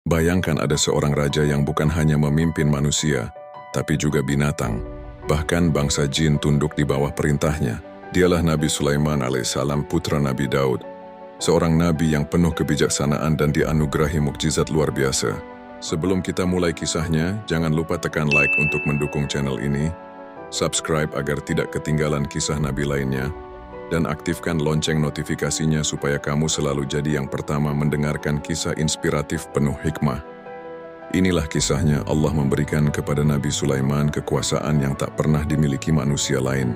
Bayangkan ada seorang raja yang bukan hanya memimpin manusia, tapi juga binatang. Bahkan bangsa jin tunduk di bawah perintahnya. Dialah Nabi Sulaiman alaihissalam, putra Nabi Daud. Seorang nabi yang penuh kebijaksanaan dan dianugerahi mukjizat luar biasa. Sebelum kita mulai kisahnya, jangan lupa tekan like untuk mendukung channel ini, subscribe agar tidak ketinggalan kisah nabi lainnya, dan aktifkan lonceng notifikasinya supaya kamu selalu jadi yang pertama mendengarkan kisah inspiratif penuh hikmah. Inilah kisahnya. Allah memberikan kepada Nabi Sulaiman kekuasaan yang tak pernah dimiliki manusia lain.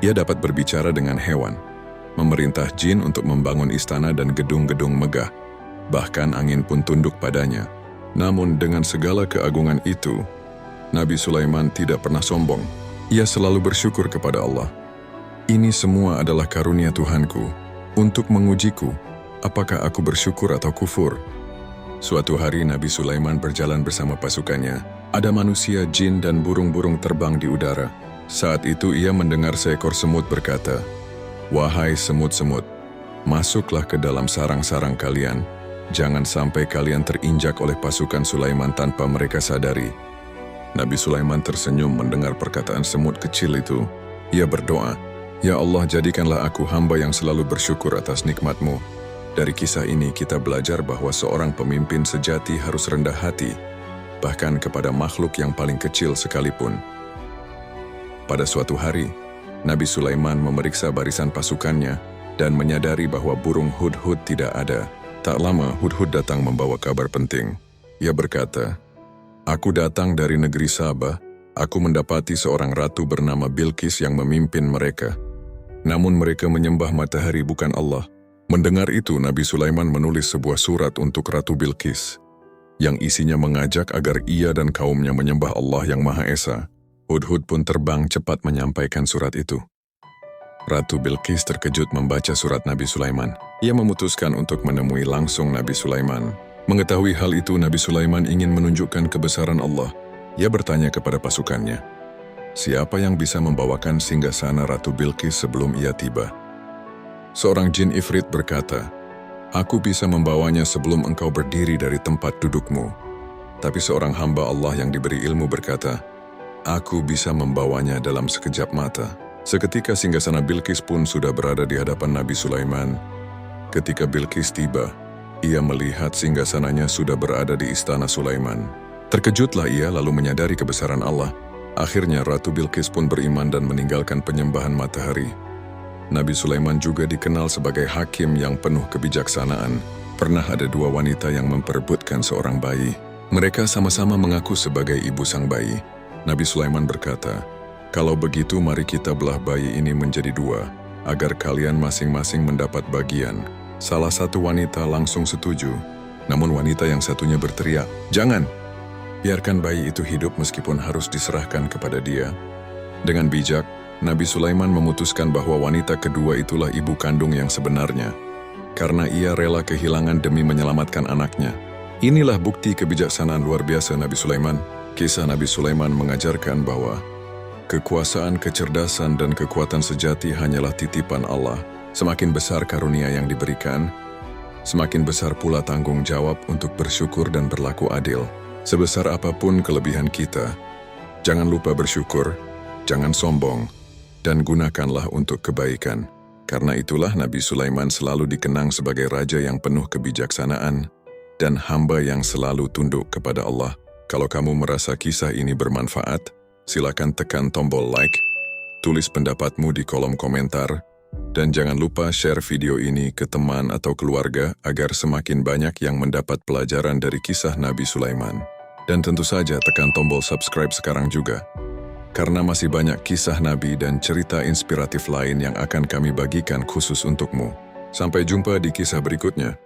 Ia dapat berbicara dengan hewan, memerintah jin untuk membangun istana dan gedung-gedung megah. Bahkan angin pun tunduk padanya. Namun dengan segala keagungan itu, Nabi Sulaiman tidak pernah sombong. Ia selalu bersyukur kepada Allah. Ini semua adalah karunia Tuhanku untuk mengujiku, apakah aku bersyukur atau kufur. Suatu hari Nabi Sulaiman berjalan bersama pasukannya. Ada manusia, jin, dan burung-burung terbang di udara. Saat itu ia mendengar seekor semut berkata, "Wahai semut-semut, masuklah ke dalam sarang-sarang kalian. Jangan sampai kalian terinjak oleh pasukan Sulaiman tanpa mereka sadari." Nabi Sulaiman tersenyum mendengar perkataan semut kecil itu. Ia berdoa, "Ya Allah, jadikanlah aku hamba yang selalu bersyukur atas nikmat-Mu." Dari kisah ini kita belajar bahwa seorang pemimpin sejati harus rendah hati, bahkan kepada makhluk yang paling kecil sekalipun. Pada suatu hari, Nabi Sulaiman memeriksa barisan pasukannya dan menyadari bahwa burung hudhud tidak ada. Tak lama, hudhud datang membawa kabar penting. Ia berkata, "Aku datang dari negeri Sabah. Aku mendapati seorang ratu bernama Bilqis yang memimpin mereka. Namun mereka menyembah matahari bukan Allah." Mendengar itu, Nabi Sulaiman menulis sebuah surat untuk Ratu Bilqis, yang isinya mengajak agar ia dan kaumnya menyembah Allah yang Maha Esa. Hudhud pun terbang cepat menyampaikan surat itu. Ratu Bilqis terkejut membaca surat Nabi Sulaiman. Ia memutuskan untuk menemui langsung Nabi Sulaiman. Mengetahui hal itu, Nabi Sulaiman ingin menunjukkan kebesaran Allah. Ia bertanya kepada pasukannya, "Siapa yang bisa membawakan singgasana Ratu Bilqis sebelum ia tiba?" Seorang jin ifrit berkata, "Aku bisa membawanya sebelum engkau berdiri dari tempat dudukmu." Tapi seorang hamba Allah yang diberi ilmu berkata, "Aku bisa membawanya dalam sekejap mata." Seketika singgasana Bilqis pun sudah berada di hadapan Nabi Sulaiman. Ketika Bilqis tiba, ia melihat singgasananya sudah berada di istana Sulaiman. Terkejutlah ia lalu menyadari kebesaran Allah. Akhirnya Ratu Bilqis pun beriman dan meninggalkan penyembahan matahari. Nabi Sulaiman juga dikenal sebagai hakim yang penuh kebijaksanaan. Pernah ada dua wanita yang memperebutkan seorang bayi. Mereka sama-sama mengaku sebagai ibu sang bayi. Nabi Sulaiman berkata, "Kalau begitu mari kita belah bayi ini menjadi dua, agar kalian masing-masing mendapat bagian." Salah satu wanita langsung setuju, namun wanita yang satunya berteriak, "Jangan! Biarkan bayi itu hidup meskipun harus diserahkan kepada dia." Dengan bijak, Nabi Sulaiman memutuskan bahwa wanita kedua itulah ibu kandung yang sebenarnya, karena ia rela kehilangan demi menyelamatkan anaknya. Inilah bukti kebijaksanaan luar biasa Nabi Sulaiman. Kisah Nabi Sulaiman mengajarkan bahwa kekuasaan, kecerdasan, dan kekuatan sejati hanyalah titipan Allah. Semakin besar karunia yang diberikan, semakin besar pula tanggung jawab untuk bersyukur dan berlaku adil. Sebesar apapun kelebihan kita, jangan lupa bersyukur, jangan sombong, dan gunakanlah untuk kebaikan. Karena itulah Nabi Sulaiman selalu dikenang sebagai raja yang penuh kebijaksanaan dan hamba yang selalu tunduk kepada Allah. Kalau kamu merasa kisah ini bermanfaat, silakan tekan tombol like, tulis pendapatmu di kolom komentar, dan jangan lupa share video ini ke teman atau keluarga agar semakin banyak yang mendapat pelajaran dari kisah Nabi Sulaiman. Dan tentu saja tekan tombol subscribe sekarang juga, karena masih banyak kisah Nabi dan cerita inspiratif lain yang akan kami bagikan khusus untukmu. Sampai jumpa di kisah berikutnya.